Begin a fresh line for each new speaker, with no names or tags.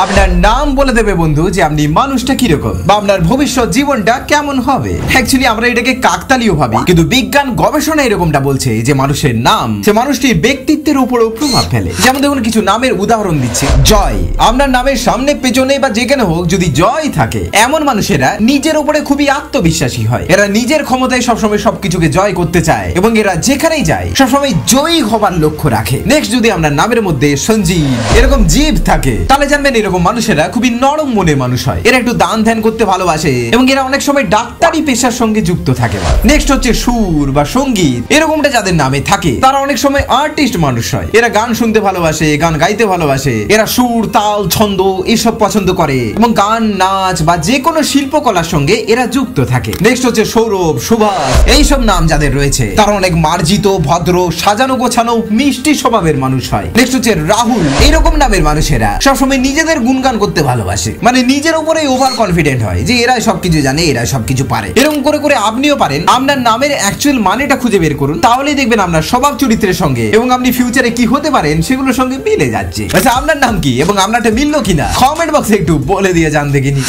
আপনার নাম বলে দেবে বন্ধু যে আপনি মানুষটা কিরকম বা আপনার ভবিষ্যৎ জীবনটা কেমন হবে। অ্যাকচুয়ালি আমরা এটাকে কাকতালীয় ভাবি, কিন্তু বিজ্ঞান গবেষণা এরকমটা বলছে যে মানুষের নাম সে মানুষটির ব্যক্তিত্বের উপরও প্রভাব ফেলে। যেমন দেখুন কিছু নামের উদাহরণ দিচ্ছে। জয়, আপনার নামের সামনে পেছনে বা যেখানে হোক যদি জয় থাকে, এমন মানুষেরা নিজের উপরে খুবই আত্মবিশ্বাসী হয়। এরা নিজের ক্ষমতায় সবসময় সবকিছুকে জয় করতে চায় এবং এরা যেখানেই যায় সবসময় জয়ী হবার লক্ষ্য রাখে। নেক্সট, যদি আপনার নামের মধ্যে সঞ্জীব এরকম জীব থাকে, তাহলে জানবেন এরকম মানুষেরা খুবই নরম মনের মানুষ হয়। এরা একটু দান ধ্যান করতে ভালোবাসে এবং এরা অনেক সময় ডাক্তারি পেশার সঙ্গে যুক্ত থাকে। নেক্সট হচ্ছে সুর বা সঙ্গীত, এরকমটা যাদের নামে থাকে তারা অনেক সময় আর্টিস্ট মানুষ হয়। এরা গান শুনতে ভালোবাসে, গান গাইতে ভালোবাসে। এরা সুর, তাল, ছন্দ এসব পছন্দ করে এবং গান, নাচ বা যে কোনো শিল্পকলার সঙ্গে এরা যুক্ত থাকে। নেক্সট হচ্ছে সৌরভ, সুভাষ, এইসব নাম যাদের রয়েছে তারা অনেক মার্জিত, ভদ্র, সাজানো গোছানো, মিষ্টি স্বভাবের মানুষ হয়। নেক্সট হচ্ছে রাহুল, এইরকম নামের মানুষেরা সবসময় নিজেদের গুণগান করতে ভালোবাসে, মানে নিজের উপরে ওভার কনফিডেন্ট হয় যে এরাই সবকিছু জানে, এরাই সবকিছু পারে। এরকম করে করে আপনিও পারেন। আপনার নামের অ্যাকচুয়াল মানেটা খুঁজে বের করুন, তাহলেই দেখবেন আপনার স্বভাব চরিত্রের সঙ্গে এবং আপনি ফিউচারে কি হতে পারেন সেগুলোর সঙ্গে মিলে যাচ্ছে। আচ্ছা, আপনার নাম কি এবং আপনারটা মিললো কিনা কমেন্ট বক্সে একটু বলে দিয়ে জান দেখিনি।